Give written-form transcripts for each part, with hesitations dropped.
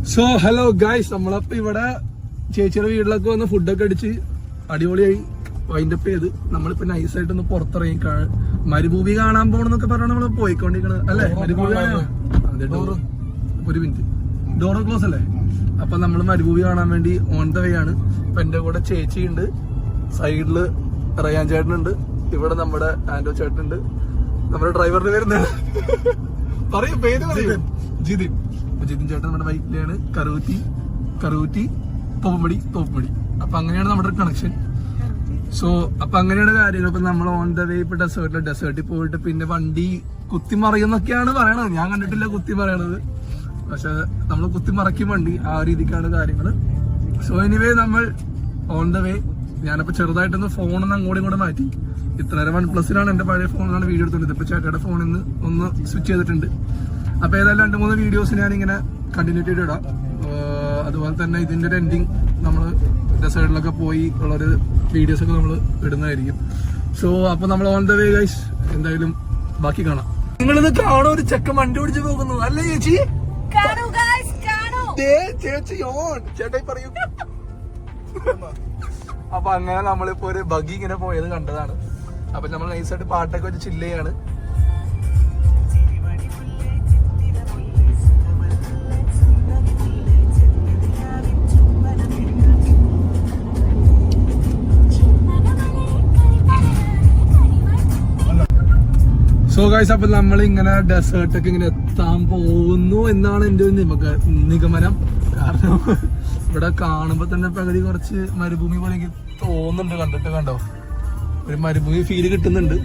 So hello guys, നമ്മളപ്പോ ഇവിടെ ചേച്ചിയുടെ വീട്ടിലൊക്കെ വന്ന് ഫുഡൊക്കെ അടിച്ച് അടിപൊളിയായി വൈൻഡപ്പ് ചെയ്ത് നമ്മളിപ്പോ നൈസായിട്ടൊന്ന് പുറത്തിറങ്ങി മരുഭൂമി കാണാൻ പോണെന്നൊക്കെ പറഞ്ഞാൽ നമ്മള് പോയിക്കൊണ്ടിരിക്കണത് അല്ലേ? മരുഭൂമി ഒരു മിനിറ്റ്, ഡോർ ക്ലോസ് അല്ലേ? അപ്പൊ നമ്മള് മരുഭൂമി കാണാൻ വേണ്ടി ഓൺ ദ വേ ആണ്. ഇപ്പൊ എന്റെ കൂടെ ചേച്ചി ഉണ്ട്, സൈഡില് റയാൻ ചേട്ടനുണ്ട്, ഇവിടെ നമ്മുടെ ആൻഡോ ചേട്ടനുണ്ട്, നമ്മുടെ ഡ്രൈവറിന് വരുന്നത് പറയും പേര് പറയും ജിതിൻ. ജിതിൻ ചേട്ടൻ നമ്മുടെ ബൈക്കിലാണ്. കറൂറ്റി തോപ്പുംപടി. അപ്പൊ അങ്ങനെയാണ് നമ്മുടെ കണക്ഷൻ. സോ അപ്പൊ അങ്ങനെയാണ് കാര്യങ്ങൾ. ഇപ്പൊ നമ്മൾ ഓൺ ദ വേ ഇപ്പൊ ഡെസേർട്ടിൽ പോയിട്ട് പിന്നെ വണ്ടി കുത്തിമറിയുന്നൊക്കെയാണ് പറയണത്. ഞാൻ കണ്ടിട്ടില്ല കുത്തി പറയണത്, പക്ഷെ നമ്മൾ കുത്തിമറക്കും വണ്ടി, ആ രീതിക്കാണ് കാര്യങ്ങള്. സോ എനിവേ നമ്മൾ ഓൺ ദ വേ. ഞാനപ്പോ ചെറുതായിട്ടൊന്ന് ഫോണൊന്ന് അങ്ങോട്ടും ഇങ്ങോട്ട് മാറ്റി. ഇത്ര നേരം OnePlus-ലാണ് എന്റെ പഴയ ഫോണിലാണ് വീഡിയോ എടുത്തോണ്ടത്. ഇപ്പൊ ചേട്ടയുടെ ഫോണിൽ നിന്ന് ഒന്ന് സ്വിച്ച് ചെയ്തിട്ടുണ്ട്. അപ്പൊ ഏതായാലും 2-3 വീഡിയോസ് ഞാനിങ്ങനെ കണ്ടിന്യൂറ്റി ഇടാം. അതുപോലെ തന്നെ ഇതിന്റെ ഒരു എൻഡിങ് നമ്മള് ഡെസേർട്ടിലൊക്കെ പോയി ഉള്ളൊരു വീഡിയോസ് ഒക്കെ നമ്മൾ ഇടുന്നതായിരിക്കും. സോ അപ്പൊ നമ്മൾ ഓൺ ദ വേ ഗൈസ്. എന്തായാലും ബാക്കി കാണാം. നിങ്ങളിത് കാണോ, ഒരു ചെക്കൻ വണ്ടി ഓടിച്ച് പോകുന്നു അല്ലേ ചേച്ചി? ചേച്ചി ഓൺ ചേട്ടായി പറയൂ. അപ്പൊ അങ്ങനെ നമ്മളിപ്പോ ഒരു ബഗി ഇങ്ങനെ പോയത് കണ്ടതാണ്. അപ്പൊ നമ്മൾ നൈസായിട്ട് പാട്ടൊക്കെ വെച്ച് ചില്ല് ചെയ്യാണ്. സോ ഗൈസ്, അപ്പൊ നമ്മളിങ്ങനെ ഡെസേർട്ടൊക്കെ ഇങ്ങനെ എത്താൻ പോകുന്നു എന്നാണ് എന്റെ ഒരു നിഗമനം. കാരണം ഇവിടെ കാണുമ്പോ തന്നെ പകുതി കുറച്ച് മരുഭൂമി പോലെ എനിക്ക് തോന്നുന്നുണ്ട്. കണ്ടോ, ഒരു മരുഭൂമി ഫീല് കിട്ടുന്നുണ്ട്.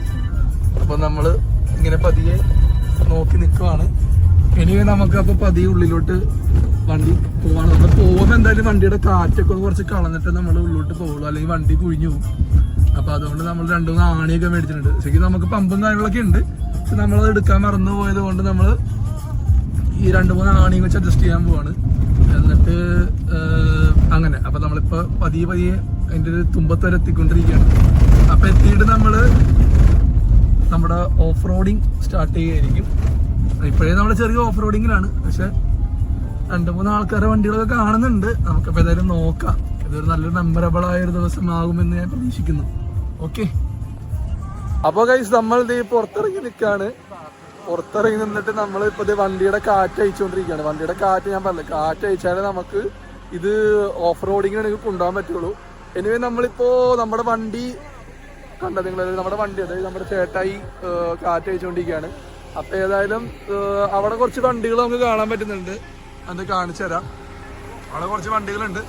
അപ്പൊ നമ്മള് ഇങ്ങനെ പതിയെ നോക്കി നിൽക്കുവാണ്. ഇനി നമുക്ക് അപ്പൊ പതിയെ ഉള്ളിലോട്ട് വണ്ടി പോവാണ്. നമ്മൾ പോകുമ്പോ എന്തായാലും വണ്ടിയുടെ കാറ്റൊക്കെ കുറച്ച് കളഞ്ഞിട്ട് നമ്മൾ ഉള്ളിലോട്ട് പോകുള്ളൂ, അല്ലെങ്കിൽ വണ്ടി കുഴിഞ്ഞു പോകും. അപ്പൊ അതുകൊണ്ട് നമ്മൾ 2-3 ആണിയൊക്കെ മേടിച്ചിട്ടുണ്ട്. ശരിക്കും നമുക്ക് പമ്പും കാര്യങ്ങളൊക്കെ ഉണ്ട്, പക്ഷെ നമ്മളത് എടുക്കാൻ മറന്നു പോയത് കൊണ്ട് നമ്മള് ഈ 2-3 ആണിയും വെച്ച് അഡ്ജസ്റ്റ് ചെയ്യാൻ പോവാണ്. എന്നിട്ട് അങ്ങനെ അപ്പൊ നമ്മളിപ്പോ പതിയെ അതിന്റെ ഒരു തുമ്പത്ത് വരെ എത്തിക്കൊണ്ടിരിക്കുകയാണ്. അപ്പൊ എത്തിയിട്ട് നമ്മള് നമ്മുടെ ഓഫ് റോഡിങ് സ്റ്റാർട്ട് ചെയ്യുകയായിരിക്കും. ഇപ്പോഴേ നമ്മള് ചെറിയ ഓഫ് റോഡിങ്ങിലാണ്, പക്ഷെ 2-3 ആൾക്കാരുടെ വണ്ടികളൊക്കെ കാണുന്നുണ്ട്. നമുക്കപ്പോ ഏതായാലും നോക്കാം. ഇതൊരു നല്ലൊരു മെമ്മറബിൾ ആയ ഒരു ദിവസമാകുമെന്ന് ഞാൻ പ്രതീക്ഷിക്കുന്നു. ഓക്കെ, അപ്പൊ ഗൈസ് നമ്മൾ ഇത് പുറത്തിറങ്ങി നിൽക്കാണ്. പുറത്തിറങ്ങി നിന്നിട്ട് നമ്മൾ ഇപ്പൊ വണ്ടിയുടെ കാറ്റ് അയച്ചുകൊണ്ടിരിക്കുകയാണ്. വണ്ടിയുടെ കാറ്റ് ഞാൻ പറഞ്ഞില്ല, കാറ്റ് അയച്ചാലേ നമുക്ക് ഇത് ഓഫ് റോഡിങ്ങിന് എനിക്ക് കൊണ്ടുപോകാൻ പറ്റുള്ളൂ. എനിവേ നമ്മളിപ്പോ നമ്മുടെ വണ്ടി കണ്ട നിങ്ങൾ, നമ്മുടെ വണ്ടി അതായത് നമ്മുടെ ചേട്ടായി കാറ്റ് അയച്ചുകൊണ്ടിരിക്കുകയാണ്. അപ്പൊ ഏതായാലും അവിടെ കുറച്ച് വണ്ടികൾ നമുക്ക് കാണാൻ പറ്റുന്നുണ്ട്, അത് കാണിച്ചു തരാം. അവിടെ കുറച്ച് വണ്ടികളുണ്ട്.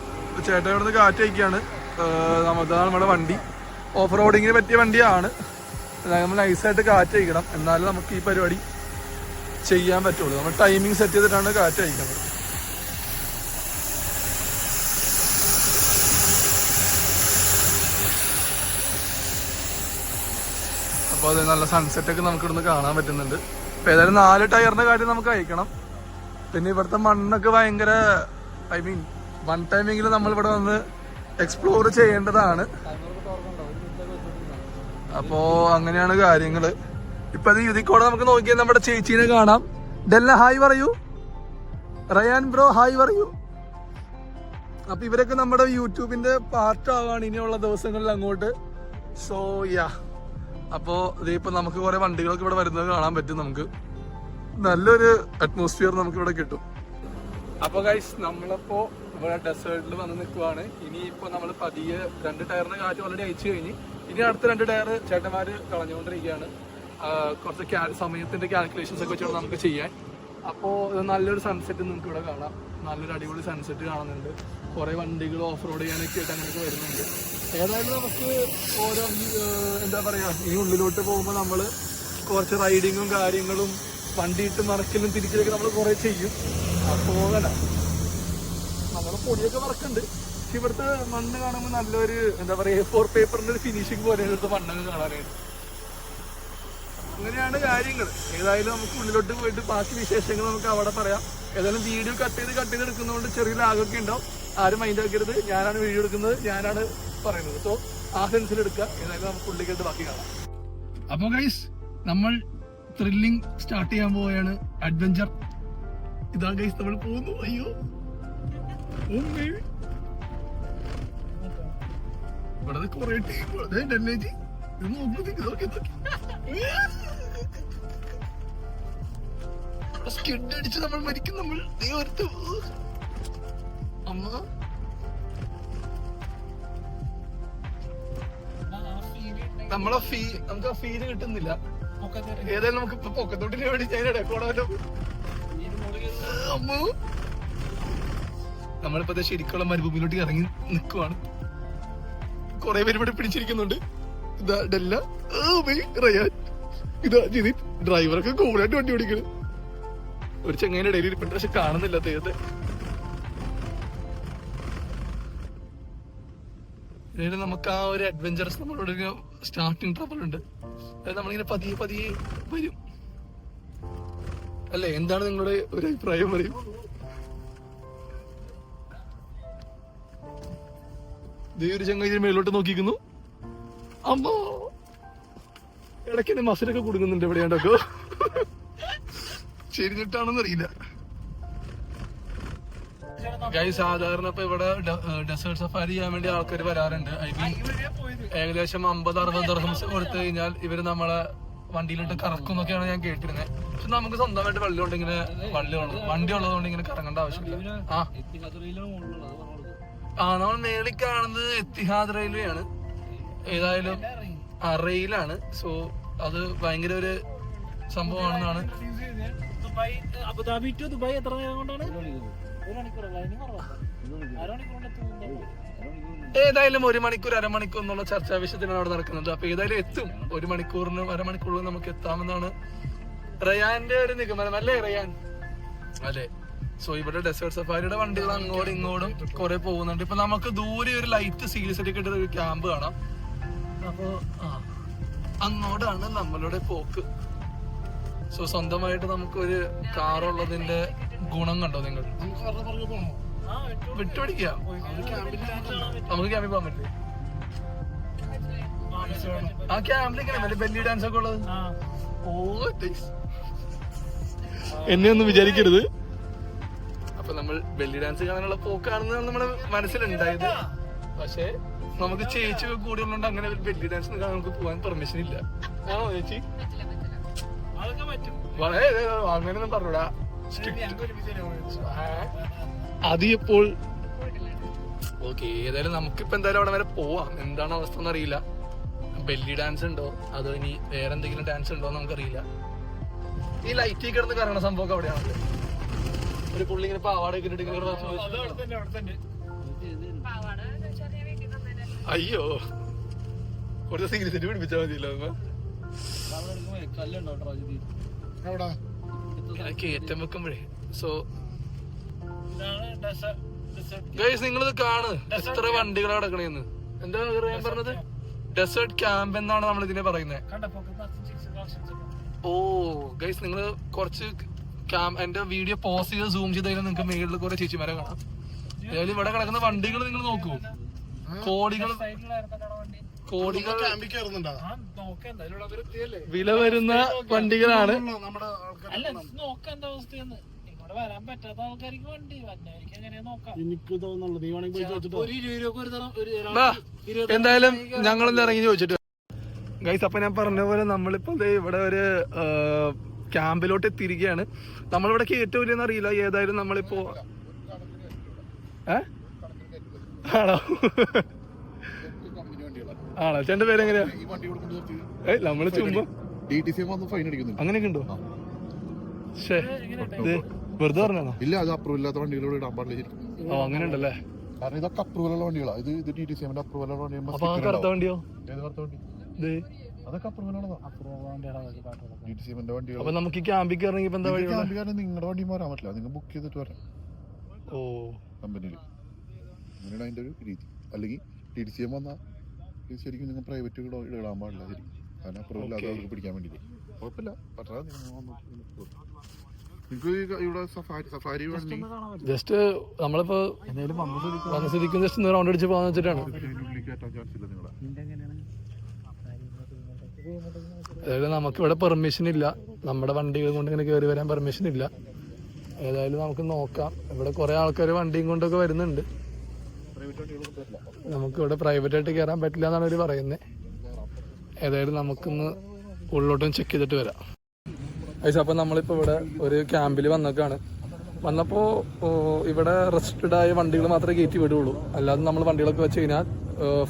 ചേട്ടായി ഇവിടെ നിന്ന് കാറ്റ് അയക്കുകയാണ്. നമ്മുടെ വണ്ടി ഓഫ് റോഡിങ്ങിന് പറ്റിയ വണ്ടിയാണ്. നമ്മൾ നൈസായിട്ട് കാറ്റ് അയക്കണം, എന്നാലും നമുക്ക് ഈ പരിപാടി ചെയ്യാൻ പറ്റുള്ളൂ. നമ്മൾ ടൈമിംഗ് സെറ്റ് ചെയ്തിട്ടാണ് കാറ്റ് അയക്കുന്നത്. അപ്പോൾ അത് നല്ല സൺസെറ്റ് ഒക്കെ നമുക്ക് ഇവിടുന്ന് കാണാൻ പറ്റുന്നുണ്ട്. അപ്പൊ ഏതായാലും 4 ടയറിന്റെ കാര്യം നമുക്ക് അയക്കണം. പിന്നെ ഇവിടുത്തെ മണ്ണൊക്കെ ഭയങ്കര, ഐ മീൻ വൺ ടൈമെങ്കിലും നമ്മൾ ഇവിടെ വന്ന് എക്സ്പ്ലോർ ചെയ്യേണ്ടതാണ്. അപ്പോ അങ്ങനെയാണ് കാര്യങ്ങള്. ഇപ്പൊ അത് ഇതിക്കൂടെ നമുക്ക് നോക്കിയാൽ നമ്മുടെ ചേച്ചീനെ കാണാം. ഡെല്ല ഹായ് പറയൂ. റയാൻ ബ്രോ ഹായ് പറയൂ. അപ്പൊ ഇവരൊക്കെ നമ്മുടെ യൂട്യൂബിന്റെ പാർട്ട് ആവാണ് ഇനിയുള്ള ദിവസങ്ങളിൽ അങ്ങോട്ട്. സോ യാ, അപ്പോ ഇതിപ്പോ നമുക്ക് കുറെ വണ്ടികളൊക്കെ ഇവിടെ വരുന്നത് കാണാൻ പറ്റും. നമുക്ക് നല്ലൊരു അറ്റ്മോസ്ഫിയർ നമുക്ക് ഇവിടെ കിട്ടും. അപ്പൊ ഗൈസ്, നമ്മളിപ്പോ ഇവിടെ ഡെസേർട്ടിൽ വന്ന് നിൽക്കുവാണ്. ഇനിയിപ്പോ നമ്മൾ പതിയെ 2 ടയറിന് കാറ്റ് ഓൾറെഡി അയച്ചു കഴിഞ്ഞ് ഇനി അടുത്ത 2 ടയർ ചേട്ടന്മാര് കളഞ്ഞുകൊണ്ടിരിക്കുകയാണ്. കുറച്ച് സമയത്തിന്റെ കാൽക്കുലേഷൻസ് ഒക്കെ വെച്ചാൽ നമുക്ക് ചെയ്യാൻ. അപ്പോൾ നല്ലൊരു സൺസെറ്റ് നിങ്ങൾക്ക് ഇവിടെ കാണാം. നല്ലൊരു അടിപൊളി സൺസെറ്റ് കാണുന്നുണ്ട്. കുറെ വണ്ടികൾ ഓഫ് റോഡ് ചെയ്യാനൊക്കെ ആയിട്ട് അങ്ങനെയൊക്കെ വരുന്നുണ്ട്. ഏതായാലും നമുക്ക് ഓരോ എന്താ പറയാ, ഈ ഉള്ളിലോട്ട് പോകുമ്പോൾ നമ്മൾ കുറച്ച് റൈഡിങ്ങും കാര്യങ്ങളും വണ്ടി ഇട്ട് മറക്കലും തിരിച്ചിലൊക്കെ നമ്മൾ കുറെ ചെയ്യും. അപ്പോൾ നമ്മളെ പൊടിയൊക്കെ മറക്കുന്നുണ്ട്. പക്ഷെ ഇവിടുത്തെ മണ്ണ് കാണുമ്പോൾ നല്ലൊരു എന്താ പറയാ, A4 പേപ്പറിന്റെ ഒരു ഫിനിഷിങ് പോലെ ഇവിടുത്തെ മണ്ണൊക്കെ കാണാനായിട്ട്. അങ്ങനെയാണ് കാര്യങ്ങൾ. ഏതായാലും നമുക്ക് ഉള്ളിലോട്ട് പോയിട്ട് ബാക്കി വിശേഷങ്ങൾ നമുക്ക് അവിടെ പറയാം. ഏതായാലും വീഡിയോ കട്ട് ചെയ്ത് എടുക്കുന്നതുകൊണ്ട് ചെറിയ ലാഗൊക്കെ ഉണ്ടാവും. ആരും മൈൻഡ് ആക്കരുത്. ഞാനാണ് വീഡിയോ എടുക്കുന്നത്, ഞാനാണ് പറയുന്നത്. സോ ആ സെൻസിൽ എടുക്കുക. ഏതായാലും നമുക്ക് ഉള്ളിലേക്ക് ബാക്കി കാണാം. അപ്പൊ ഗൈസ്, നമ്മൾ ത്രില്ലിംഗ് സ്റ്റാർട്ട് ചെയ്യാൻ പോവുകയാണ്. അഡ്വഞ്ചർ ഇതാ ഗൈസ്, നമ്മൾ പോകുന്നു. അയ്യോ ഇവിടെ കൊറേ ടീം സ്കിഡ് അടിച്ച് നമ്മൾ മരിക്കും. നമ്മൾ അമ്മ നമ്മളെ നമുക്ക് ആ ഫീല് കിട്ടുന്നില്ല. ഏതായാലും നമുക്ക് ഇപ്പൊ പൊക്കത്തോട്ടിന് വേണ്ടി അമ്മ നമ്മളിപ്പോ ശരിക്കുള്ള മരുഭൂമിയിലോട്ട് ഇറങ്ങി നിൽക്കുവാണ്. കൊറേ പേര് ഇവിടെ പിടിച്ചിരിക്കുന്നുണ്ട്. ഇതാ ഡെല്ല, റയാൻ, ഇതാ ജിതിൻ. ഡ്രൈവറൊക്കെ കൂടായിട്ട് വണ്ടി ഓടിക്കണ്. ഒരു ചെങ്ങൈന്റെ ഇടയിൽ ഇരിപ്പുണ്ട്, പക്ഷെ കാണുന്നില്ല അദ്ദേഹത്തെ. നമുക്ക് ആ ഒരു അഡ്വഞ്ചറസ് നമ്മളോട് സ്റ്റാർട്ടിങ് ട്രബിൾ ഉണ്ട്. അതായത് നമ്മളിങ്ങനെ പതിയെ പതിയെ വരും അല്ലേ? എന്താണ് നിങ്ങളുടെ ഒരു അഭിപ്രായം പറയും? ഒരു ചങ്ങായി മേലോട്ട് നോക്കിക്കുന്നു. അമ്മ ഇടയ്ക്ക് എന്നെ മസിലൊക്കെ കൊടുക്കുന്നുണ്ട് എവിടെയാണ്ടൊക്കെ. ശരിഞ്ഞിട്ടാണെന്ന് അറിയില്ല. സാധാരണ ഇപ്പൊ ഇവിടെ ഡെസേർട്ട് സഫാരി ചെയ്യാൻ വേണ്ടി ആൾക്കാർ വരാറുണ്ട്. ഐ മീൻ ഏകദേശം 50-60 ദിർഹംസ് കൊടുത്തു കഴിഞ്ഞാൽ ഇവര് നമ്മളെ വണ്ടിയിലിട്ട് കറക്കും എന്നൊക്കെയാണ് ഞാൻ കേട്ടിരുന്നത്. പക്ഷെ നമുക്ക് സ്വന്തമായിട്ട് വണ്ടി ഉള്ളതുകൊണ്ട് ഇങ്ങനെ കറങ്ങേണ്ട ആവശ്യമില്ല. നമ്മൾ മേളിൽ കാണുന്നത് എത്തിഹാദ് റെയിൽവേ ആണ്. ഏതായാലും റെയിലാണ്. സോ അത് ഭയങ്കര ഒരു സംഭവമാണെന്നാണ്. അബുദാബി ടു ദുബായ് എത്ര നേരം കൊണ്ടാണ്? ഏതായാലും 1 മണിക്കൂർ 1/2 മണിക്കൂർ എന്നുള്ള ചർച്ചാ വിഷയത്തിനാണ് അവിടെ നടക്കുന്നത്. അപ്പൊ ഏതായാലും എത്തും. 1 മണിക്കൂറിന് 1/2 മണിക്കൂറിൽ നമുക്ക് എത്താമെന്നാണ് റയാന്റെ ഒരു നിഗമനം. അല്ലേ റയാൻ? അതെ. സോ ഇവിടെ ഡെസേർട്ട് സഫാരിയുടെ വണ്ടികൾ അങ്ങോട്ടും ഇങ്ങോട്ടും കുറെ പോകുന്നുണ്ട്. ഇപ്പൊ നമുക്ക് ദൂരെ ഒരു ലൈറ്റ് സീരീസ് ഒക്കെ ഒരു ക്യാമ്പ് കാണാം. അപ്പൊ അങ്ങോട്ടാണ് നമ്മളുടെ പോക്ക്. സോ സ്വന്തമായിട്ട് നമുക്കൊരു കാറുള്ളതിന്റെ ഗുണം കണ്ടോ നിങ്ങൾ? വിട്ടുപിടിക്കാം. നമുക്ക് ക്യാമ്പിൽ പോകാൻ പറ്റില്ലേ? ആ ക്യാമ്പിലേക്കാണ് ബെല്ലി ഡാൻസ് ഒക്കെ ഉള്ളത്. എന്നെ ഒന്നും വിചാരിക്കരുത്. അപ്പൊ നമ്മൾ ബെല്ലി ഡാൻസ് കാണാനുള്ള പോക്കാണെന്ന് നമ്മുടെ മനസ്സിലുണ്ടായത്. പക്ഷെ നമുക്ക് ചേച്ചി കൂടി ഉള്ളതുകൊണ്ട് അങ്ങനെ ബെല്ലി ഡാൻസ് കാണാൻ നമുക്ക് പോകാൻ പെർമിഷൻ ഇല്ല. ആണോ ചേച്ചി? അങ്ങനെയൊന്നും പറഞ്ഞൂടാ. അത് ഇപ്പോൾ ഓക്കെ. ഏതായാലും നമുക്കിപ്പോ എന്തായാലും അവിടെ വരെ പോവാം. എന്താണ് അവസ്ഥ എന്നറിയില്ല. ബെല്ലി ഡാൻസ് ഉണ്ടോ അതോ ഇനി വേറെ എന്തെങ്കിലും ഡാൻസ് ഉണ്ടോ എന്ന് നമുക്കറിയില്ല. ഈ ലൈറ്റിൽ കിടന്ന് കറങ്ങണ സംഭവം അവിടെയാണ്. ഒരു പുള്ളി ഇങ്ങനെ പാവാടൊക്കെ ഇട്ടിട്ട് അയ്യോ കുറച്ച് സീരിയസ് പിടിപ്പിച്ചാൽ മതിയല്ലോ. കയറ്റം വെക്കുമ്പോഴേ. സോ ഗൈസ് നിങ്ങളിത് കാണ്, എത്ര വണ്ടികൾ കിടക്കണേന്ന്. എന്താ ഞാൻ പറഞ്ഞത്? ഡെസേർട്ട് ക്യാമ്പ് എന്നാണ് നമ്മൾ ഇതിനെ പറയുന്നത്. ഓ ഗൈസ് നിങ്ങൾ കുറച്ച് എന്റെ വീഡിയോ പോസ് ചെയ്ത് സൂം ചെയ്ത് കഴിഞ്ഞാൽ നിങ്ങൾക്ക് മേളിൽ കുറെ ചേച്ചിമാരെ കാണാം. അതായത് ഇവിടെ കിടക്കുന്ന വണ്ടികൾ നിങ്ങൾ നോക്കൂ. കോടികൾ വില വരുന്ന വണ്ടികളാണ്. എന്തായാലും ഞങ്ങളൊന്ന് ഇറങ്ങി ചോദിച്ചിട്ട് ഗൈസ്. അപ്പൊ ഞാൻ പറഞ്ഞ പോലെ നമ്മളിപ്പോ ഇവിടെ ഒരു ക്യാമ്പിലോട്ട് എത്തിയിരിക്കുകയാണ്. നമ്മളിവിടെ കയറ്റൂലെന്ന് അറിയില്ല. ഏതായാലും നമ്മളിപ്പോ ആണോ ആണോ ചേട്ടന്റെ പേരെങ്ങനെയാ? നമ്മള് ചുമ്മാ അങ്ങനെയൊക്കെ ഉണ്ടോ? വെറുതെ പറഞ്ഞാണോ? ഇല്ല, അത് അപ്രൂവൽ ഇല്ലാത്ത വണ്ടികളോട് ഇടാൻ പാടില്ല. ഓ അങ്ങനെ ഉണ്ടല്ലേ? കാരണം ഇതൊക്കെ അപ്രൂവലുള്ള വണ്ടികളാണ്. ഇത് TTCMന്റെ അപ്രൂവലുള്ള വണ്ടിയാണ്. അതൊക്കെ അപ്രൂവലുള്ളതാ. TTCMന്റെ വണ്ടികൾ. അപ്പൊ നമുക്ക് ക്യാമ്പിൽ കയറണമെങ്കിൽ എന്താ വഴി? നിങ്ങളുടെ വണ്ടി വരാൻ പറ്റില്ല. നിങ്ങൾ ബുക്ക് ചെയ്തിട്ട് വരാം ഓ കമ്പനിയിൽ. അങ്ങനെയാണ് അതിന്റെ ഒരു രീതി. അല്ലെങ്കിൽ TTCM വന്നാൽ ശരിക്കും നിങ്ങൾ പ്രൈവറ്റ് ഇടാൻ പാടില്ല ശരിക്കും. കാരണം അപ്രൂവൽ ഇല്ലാതെ അവർക്ക് പിടിക്കാൻ വേണ്ടിയിട്ട് കുഴപ്പമില്ല. പറ്റാ ജസ്റ്റ് നമ്മളിപ്പോ വന്ന സ്ഥിതിക്കും ജസ്റ്റ് റൗണ്ട് അടിച്ച് പോകാന്ന് വെച്ചിട്ടാണ്. അതായത് നമുക്ക് ഇവിടെ പെർമിഷൻ ഇല്ല. നമ്മുടെ വണ്ടികൾ കൊണ്ട് ഇങ്ങനെ കയറി വരാൻ പെർമിഷൻ ഇല്ല. ഏതായാലും നമുക്ക് നോക്കാം. ഇവിടെ കുറെ ആൾക്കാർ വണ്ടിയും കൊണ്ടൊക്കെ വരുന്നുണ്ട്. നമുക്ക് ഇവിടെ പ്രൈവറ്റ് ആയിട്ട് കയറാൻ പറ്റില്ല എന്നാണ് അവർ പറയുന്നത്. ഏതായാലും നമുക്കിന്ന് ഉള്ളോട്ടും ചെക്ക് ചെയ്തിട്ട് വരാം. അപ്പം നമ്മളിപ്പോൾ ഇവിടെ ഒരു ക്യാമ്പിൽ വന്നേക്കാണ്. വന്നപ്പോൾ ഇവിടെ റെസ്ട്രിക്റ്റഡ് ആയ വണ്ടികൾ മാത്രമേ കയറ്റി വിടുള്ളൂ. അല്ലാതെ നമ്മൾ വണ്ടികളൊക്കെ വെച്ച് കഴിഞ്ഞാൽ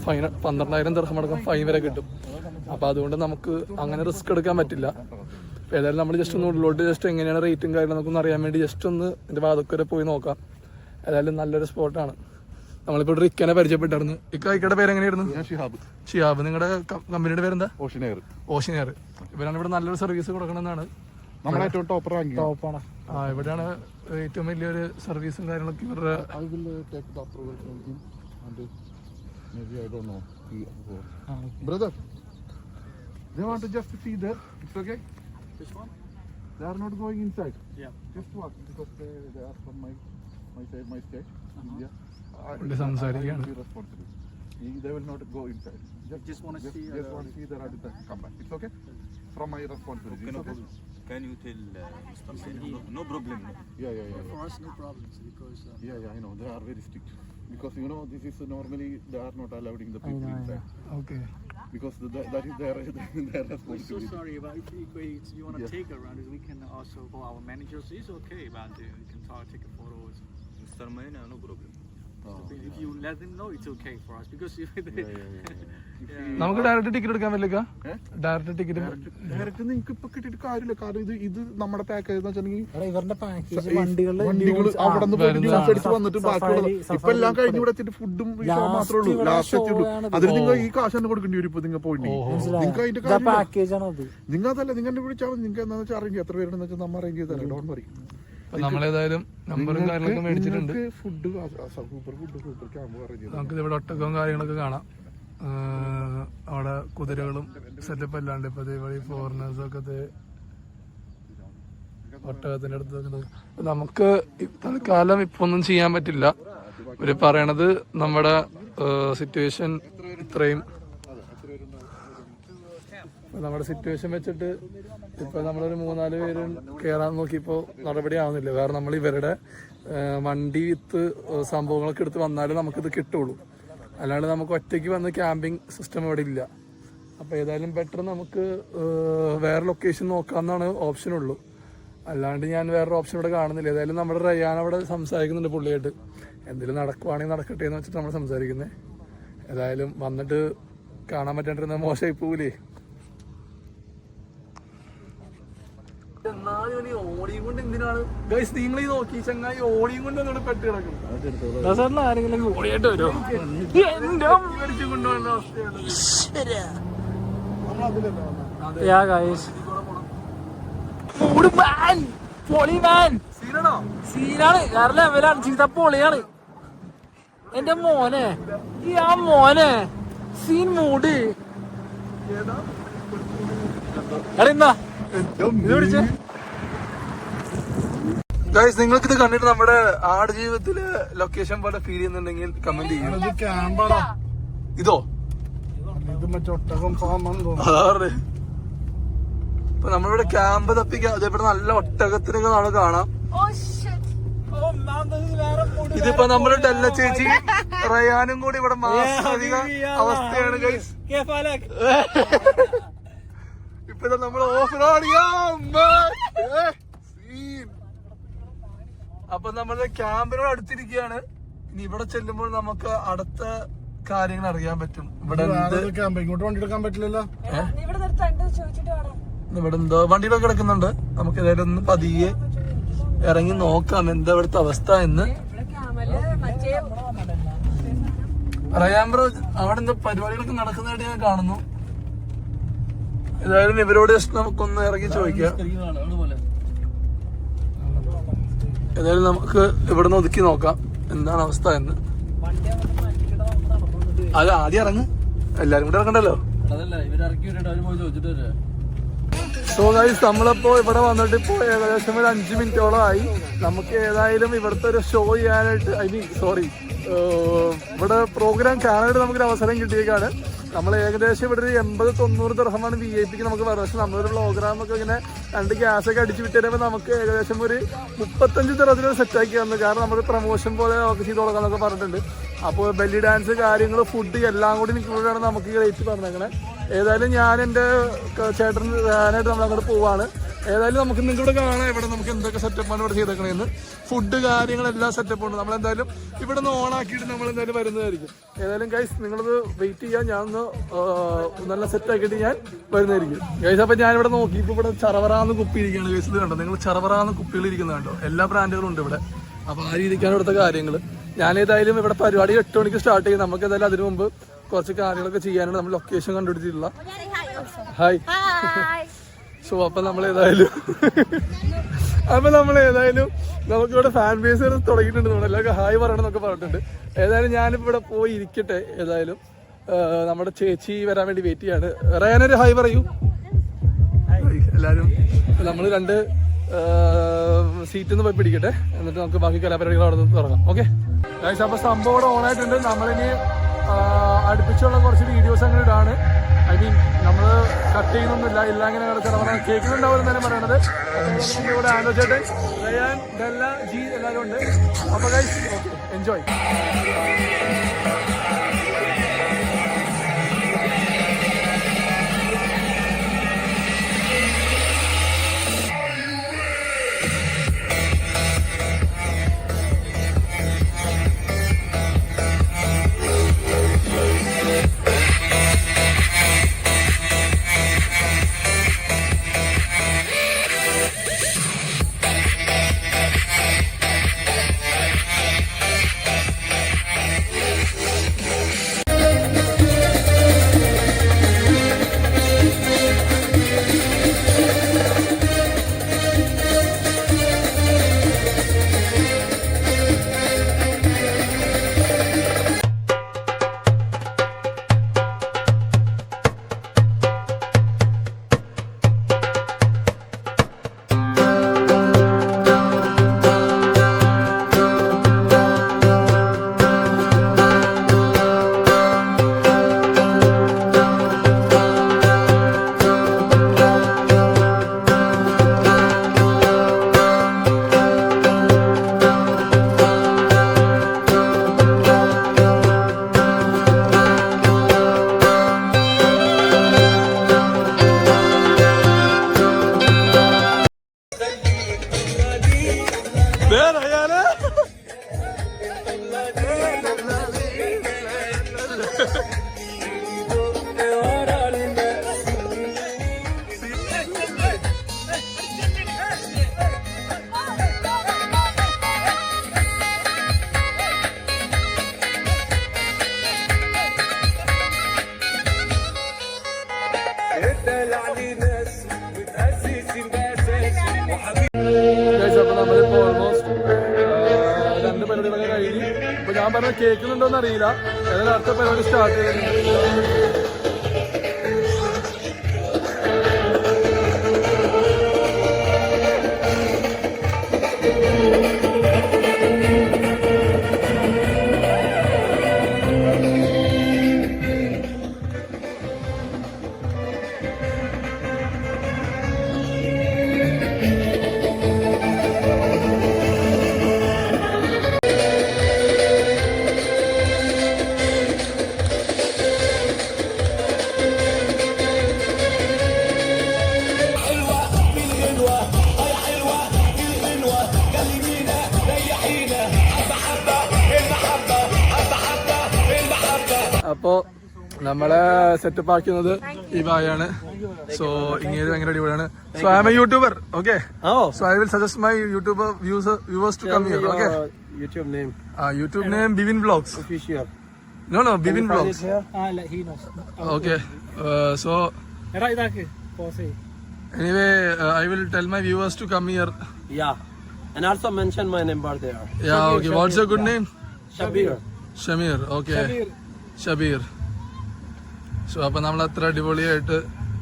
ഫൈൻ 12,000 ദിർഹം അടക്കം ഫൈൻ വരെ കിട്ടും. അപ്പോൾ അതുകൊണ്ട് നമുക്ക് അങ്ങനെ റിസ്ക് എടുക്കാൻ പറ്റില്ല. ഏതായാലും നമ്മൾ ജസ്റ്റ് ഒന്ന് ഉള്ളിലോട്ട് ജസ്റ്റ് എങ്ങനെയാണ് റേറ്റും കാര്യങ്ങളും നമുക്കൊന്ന് അറിയാൻ വേണ്ടി ജസ്റ്റ് ഒന്ന് എൻ്റെ വാതൊക്കെ വരെ പോയി നോക്കാം. ഏതായാലും നല്ലൊരു സ്പോട്ടാണ്. നമ്മളിപ്പോൾ റിക്കനെ പരിചയപ്പെട്ടായിരുന്നു. ഇക്കയുടെ പേര് എങ്ങനെയായിരുന്നു? ഷിഹാബ്. നിങ്ങളുടെ കമ്പനിയുടെ പേരെന്താ? Ocean air. ഇവരാണ് ഇവിടെ നല്ലൊരു സർവീസ് കൊടുക്കണമെന്നാണ്. ടോപ്പാണ്. ഇവിടെയാണ് ഏറ്റവും വലിയൊരു സർവീസും കാര്യങ്ങളൊക്കെ ഇവരുടെ. Brother, they want to just see there. It's okay. Which one? They are not going inside. Yeah. Just walk because they are from my side, my state, India. പുള്ളി സംസാരിക്കുകയാണ്. Be responsible. They will not go inside. Just want to see. Just want to see the Radita come back. It's okay. From my responsibility. It's okay. Can you tell Mr. Saini? No problem. No. Yeah. For us, no problems because. Yeah, I know. They are very strict. Because you know this is normally they are not allowing the people inside. Okay. Because that is their We're so responsibility. sorry, but if you want to take a run, we can also go. Our managers is okay, but we can take a photos. Mr. Maina, no problem. If you let them know, it's okay for us because if they, നമുക്ക് direct ticket എടുക്കാൻ പറ്റില്ല. Direct ticket direct നിങ്ങൾക്ക് ഇപ്പൊ കിട്ടിയിട്ട് കാര്യമില്ല. കാരണം ഇത് നമ്മുടെ പാക്കേജ് എന്ന് വെച്ചിട്ടുണ്ടെങ്കിൽ ഇവരുടെ പാക്കേജ് വണ്ടികൾ അവിടെ നിന്ന് വന്നിട്ട് ബാക്കിയുള്ളത് ഇപ്പൊ എല്ലാം കഴിഞ്ഞ് ഇവിടെ എത്തിയിട്ട് ഫുഡും മാത്രമേ ഉള്ളൂ. ലാസ്റ്റ് എത്തിയുള്ളൂ. അതിന് നിങ്ങൾ ഈ കാശ് തന്നെ കൊടുക്കേണ്ടി വരും. ഇപ്പൊ നിങ്ങൾ പോയിട്ട് നിങ്ങൾക്ക് അതിന്റെ കാര്യം പാക്കേജാണ് അത്. നിങ്ങൾ അതല്ല നിങ്ങൾ വിളിച്ചാൽ മതി. നിങ്ങൾക്ക് എന്താണെന്ന് വെച്ചാൽ അറേഞ്ച് എത്ര പേരുണ്ടെന്ന് വെച്ചാൽ നമ്മൾ അറേഞ്ച് ചെയ്താലേ. Don't worry. നമ്മളേതായാലും നമ്പറും കാര്യങ്ങളൊക്കെ മേടിച്ചിട്ടുണ്ട്. ഫുഡ് സൂപ്പർ ക്യാമ്പ് അറേഞ്ച് ചെയ്തു. നമുക്ക് ഇവിടെ ഒട്ടകവും കാര്യങ്ങളൊക്കെ കാണാം. അവിടെ കുതിരകളും സെറ്റപ്പ് അല്ലാണ്ട് ഇപ്പൊ ഈ ഫോറിനേഴ്സ് ഒക്കെ ഒട്ടകത്തിന്റെ അടുത്ത്. നമുക്ക് തൽക്കാലം ഇപ്പൊ ഒന്നും ചെയ്യാൻ പറ്റില്ല. ഇവര് പറയണത് നമ്മുടെ സിറ്റുവേഷൻ ഇത്രയും നമ്മുടെ സിറ്റുവേഷൻ വെച്ചിട്ട് ഇപ്പൊ നമ്മളൊരു 3-4 പേര് കയറാൻ നോക്കിയപ്പോ നടപടി ആവുന്നില്ല. കാരണം നമ്മൾ ഇവരുടെ വണ്ടി വിത്ത് സംഭവങ്ങളൊക്കെ എടുത്ത് വന്നാലേ നമുക്കിത് കിട്ടുള്ളൂ. അല്ലാണ്ട് നമുക്ക് ഒറ്റയ്ക്ക് വന്ന് ക്യാമ്പിംഗ് സിസ്റ്റം ഇവിടെ ഇല്ല. അപ്പോൾ ഏതായാലും ബെറ്റർ നമുക്ക് വേറെ ലൊക്കേഷൻ നോക്കാമെന്നാണ് ഓപ്ഷനുള്ളൂ. അല്ലാണ്ട് ഞാൻ വേറൊരു ഓപ്ഷൻ ഇവിടെ കാണുന്നില്ല. ഏതായാലും നമ്മുടെ റയാൻ അവിടെ സംസാരിക്കുന്നുണ്ട് പുള്ളിയായിട്ട്. എന്തെങ്കിലും നടക്കുവാണെങ്കിൽ നടക്കട്ടെ എന്ന് വെച്ചിട്ട് നമ്മൾ സംസാരിക്കുന്നത്. ഏതായാലും വന്നിട്ട് കാണാൻ പറ്റാണ്ടിരുന്ന മോശമായി പോവില്ലേ. ഓടിയും കൊണ്ട് എന്തിനാണ് നിങ്ങൾ ഈ നോക്കി ചങ്ങായി ഓടിയും കൊണ്ട് എന്നോട് പെട്ട് കിടക്കുന്നു. ആരെങ്കിലും ഓടിയായിട്ട് വരുമോ? കൊണ്ടുപോകേണ്ട അവസ്ഥയാണ്. സീനാണ് വേറെ ലെവലാണ്. ചീത്ത പൊളിയാണ് എന്റെ മോനെ. ആ മോനെ സീൻ മൂഡ് അറിയുന്ന നിങ്ങൾക്ക് ഇത് കണ്ടിട്ട് നമ്മുടെ ആട് ജീവിതത്തിലെ ലൊക്കേഷൻ പോലെ ഫീൽ ചെയ്യുന്നുണ്ടെങ്കിൽ കമന്റ് ചെയ്യണം. ക്യാമ്പാടാ ഇതോ? ഇത് മറ്റേ ഒട്ടകം അതാ പറഞ്ഞേ. ഇപ്പൊ നമ്മളിവിടെ ക്യാമ്പ് തപ്പിക്കാൻ അതേപോലെ നല്ല ഒട്ടകത്തിനൊക്കെ നമ്മൾ കാണാം. ഇതിപ്പോ നമ്മള് ഡെല്ല ചേച്ചി റയാനും കൂടി ഇവിടെ മാസാധിക അവസ്ഥയാണ് ഗൈസ്. ഇപ്പൊ നമ്മൾ ഓഫ് റോഡ്. അപ്പൊ നമ്മള് ക്യാമ്പിനോട് അടുത്തിരിക്കുകയാണ്. ഇനി ഇവിടെ ചെല്ലുമ്പോൾ നമുക്ക് അടുത്ത കാര്യങ്ങൾ അറിയാൻ പറ്റും. ഇവിടെ ഇങ്ങോട്ട് വണ്ടി എടുക്കാൻ പറ്റില്ലല്ലോ. ഇവിടെ എന്തോ വണ്ടിയിലൊക്കെ കിടക്കുന്നുണ്ട്. നമുക്ക് ഏതായാലും ഒന്ന് പതിയെ ഇറങ്ങി നോക്കാം എന്താ ഇവിടുത്തെ അവസ്ഥ എന്ന്. റയാൻ ബ്രോ അവിടെ എന്തോ പരിപാടികളൊക്കെ നടക്കുന്നതായിട്ട് ഞാൻ കാണുന്നു. ഏതായാലും ഇവരോട് ജസ്റ്റ് നമുക്കൊന്ന് ഇറങ്ങി ചോദിക്കാം. ഏതായാലും നമുക്ക് ഇവിടെ നിന്ന് ഒതുക്കി നോക്കാം എന്താണ് അവസ്ഥ എന്ന്. അത് ആദ്യം ഇറങ്ങ്, എല്ലാരും കൂടെ ഇറങ്ങണ്ടല്ലോ. സോ ഗൈസ് നമ്മളിപ്പോ ഇവിടെ വന്നിട്ട് ഇപ്പോ ഏകദേശം ഒരു 5 മിനിറ്റോളം ആയി. നമുക്ക് ഏതായാലും ഇവിടുത്തെ ഒരു ഷോ ചെയ്യാനായിട്ട് ഇവിടെ പ്രോഗ്രാം കാണാനായിട്ട് നമുക്കൊരു അവസരം കിട്ടിയേക്കാണ്. നമ്മൾ ഏകദേശം ഇവിടെ ഒരു 80-90 ദിർഹമാണ് VIP ക്ക് നമുക്ക് പറയുന്നത്. പക്ഷെ നമ്മളൊരു പ്രോഗ്രാമൊക്കെ ഇങ്ങനെ 2 ഗ്യാസൊക്കെ അടിച്ച് വിട്ട് തരുമ്പോൾ നമുക്ക് ഏകദേശം ഒരു 35 ദിർഹത്തിൽ സെറ്റാക്കി തന്നു. കാരണം നമ്മൾ പ്രൊമോഷൻ പോലെ ഒക്കെ ചെയ്ത് കൊടുക്കാന്നൊക്കെ പറഞ്ഞിട്ടുണ്ട്. അപ്പോൾ ബെല്ലി ഡാൻസ് കാര്യങ്ങൾ ഫുഡ് എല്ലാം കൂടി ഇൻക്ലൂഡാണ് നമുക്ക് ഈ റേറ്റ് പറഞ്ഞേക്കണേ. ഏതായാലും ഞാൻ എൻ്റെ ചേട്ടൻ ഞാനായിട്ട് നമ്മളങ്ങോട്ട് പോവാണ്. ഏതായാലും നമുക്ക് നിങ്ങളുടെ കാണാം ഇവിടെ നമുക്ക് എന്തൊക്കെ സെറ്റപ്പാണ് ഇവിടെ ചെയ്തേക്കണേന്ന്. ഫുഡ് കാര്യങ്ങളെല്ലാം സെറ്റപ്പ് ഉണ്ട്. നമ്മളെന്തായാലും ഇവിടെ നിന്ന് ഓണാക്കിയിട്ട് നമ്മളെന്തായാലും വരുന്നതായിരിക്കും. ഏതായാലും ഗൈസ് നിങ്ങളത് വെയിറ്റ് ചെയ്യാൻ ഞാനൊന്ന് നല്ല സെറ്റാക്കിയിട്ട് ഞാൻ വരുന്നതായിരിക്കും ഗൈസ്. അപ്പം ഞാനിവിടെ നോക്കിയപ്പോൾ ഇവിടെ ചറവറാന്ന് കുപ്പി ഇരിക്കുകയാണ് ഗൈസ്. ഇത് കണ്ടോ നിങ്ങൾ, ചറവറാന്ന് കുപ്പികൾ ഇരിക്കുന്നത് കണ്ടോ. എല്ലാ ബ്രാൻഡുകളും ഉണ്ട് ഇവിടെ. അപ്പോൾ ആ രീതിക്കാണ് ഇവിടുത്തെ കാര്യങ്ങൾ. ഞാനേതായാലും ഇവിടെ പരിപാടി 8 മണിക്ക് സ്റ്റാർട്ട് ചെയ്യും. നമുക്ക് ഏതായാലും അതിനു മുമ്പ് കുറച്ച് കാര്യങ്ങളൊക്കെ ചെയ്യാനാണ് നമ്മൾ ലൊക്കേഷൻ കണ്ടുപിടിച്ചിട്ടുള്ള. ഹായ്. സോ അപ്പം നമ്മളേതായാലും നമുക്കിവിടെ ഫാൻ ബേസ് തുടങ്ങിയിട്ടുണ്ട്. നമ്മളെല്ലാവർക്കും ഹായ് പറയണമെന്നൊക്കെ പറഞ്ഞിട്ടുണ്ട്. ഏതായാലും ഞാനിപ്പോൾ ഇവിടെ പോയി ഇരിക്കട്ടെ. ഏതായാലും നമ്മുടെ ചേച്ചി വരാൻ വേണ്ടി വെയിറ്റ് ചെയ്യാണ്. റയാനൊരു ഹായ് പറയൂ. എല്ലാവരും നമ്മൾ 2 സീറ്റിൽ നിന്ന് പോയി പിടിക്കട്ടെ. എന്നിട്ട് നമുക്ക് ബാക്കി കലാപരിപാടികൾ അവിടെ നിന്ന് തുടങ്ങാം. ഓക്കെ ഗൈസ്, അപ്പോൾ സംഭവം ഇവിടെ ഓണായിട്ടുണ്ട്. നമ്മളിനി അടുപ്പിച്ചുള്ള കുറച്ച് വീഡിയോസ് അങ്ങനെ ഇടാണ്. ഐ മീൻ നമ്മൾ കട്ട് ചെയ്യുന്നൊന്നുമില്ല. എല്ലാം ഇങ്ങനെ കേൾക്കുന്നുണ്ടാവും എന്നാലും പറയണത്. ഇവിടെ ആനോ ചേട്ടൻ, റയാൻ, ഡെല്ല, ജി എല്ലാവരും ഉണ്ട്. അപ്പോൾ ഗൈസ് ഓക്കെ, എൻജോയ്. നമ്മളിപ്പോ ഓൾമോസ്റ്റ് 2 പരിപാടികളൊക്കെ കഴിഞ്ഞ്. ഇപ്പൊ ഞാൻ പറഞ്ഞ കേൾക്കുന്നുണ്ടോന്ന് അറിയില്ല. ഏതായാലും അടുത്ത പരിപാടി സ്റ്റാർട്ട് ചെയ്യുന്നുണ്ട്. അപ്പോ നമ്മളെ സെറ്റപ്പ് ആക്കുന്നത് ഈ ബായാണ്. സോ ഇങ്ങനെ ഭയങ്കര അടിപൊളിയാണ്. So I am a YouTuber. Okay, so I will suggest my YouTuber viewers to come here. Okay, YouTube name. YouTube name Bivin Vlogs. Official. No, Bivin Vlogs. he knows. Okay, so anyway, I will tell my viewers to come here. Yeah. And also mention my number there. Yeah, okay. What's your good name? Shabir. Shamir. Okay. Shabeer. So അപ്പൊ നമ്മൾ അത്ര അടിപൊളിയായിട്ട്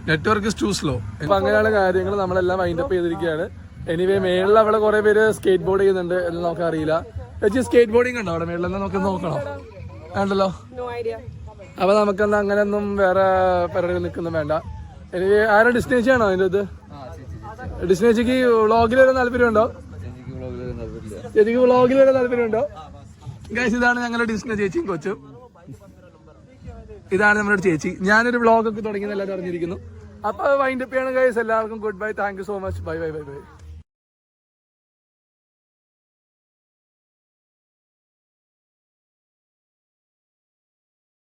network is to slow. അപ്പൊ അങ്ങനെയുള്ള കാര്യങ്ങൾ നമ്മളെല്ലാം wind up ചെയ്തിരിക്കുകയാണ്. Anyway മേളിൽ അവിടെ കുറെ പേര് സ്കേറ്റ് ബോർഡ് ചെയ്യുന്നുണ്ട് എന്ന് നമുക്കറിയില്ല. ചേച്ചി സ്കേറ്റ് ബോർഡിങ് ഉണ്ടോ അവിടെ മേളിൽ? നമുക്ക് നോക്കണം. വേണ്ടല്ലോ. അപ്പൊ നമുക്കെന്നാ അങ്ങനെയൊന്നും വേറെ പരിപാടികൾ നിൽക്കൊന്നും വേണ്ട. എനിക്ക് ആരും ഡിസ്റ്റിനേച്ചി ആണോ അതിൻ്റെ ഇത്? ഡിസ്റ്റിനേച്ചിക്ക് വ്ളോഗിൽ വരാൻ താല്പര്യമുണ്ടോ? ചേച്ചിക്ക് വ്ളോഗിൽ വരാൻ താല്പര്യമുണ്ടോ? ഗൈസ് ഇതാണ് ഞങ്ങളുടെ ഡിസ്റ്റിനെ ചേച്ചിയും കൊച്ചും. ഇതാണ് നമ്മുടെ ചേച്ചി. ഞാനൊരു വ്ളോഗൊക്കെ തുടങ്ങിയെന്ന് എല്ലാവരും അറിഞ്ഞിരിക്കുന്നു. അപ്പൊ വൈൻഡപ്പ് ചെയ്യണം ഗൈസ്. എല്ലാവർക്കും good bye. Thank you so much. Bye bye bye bye.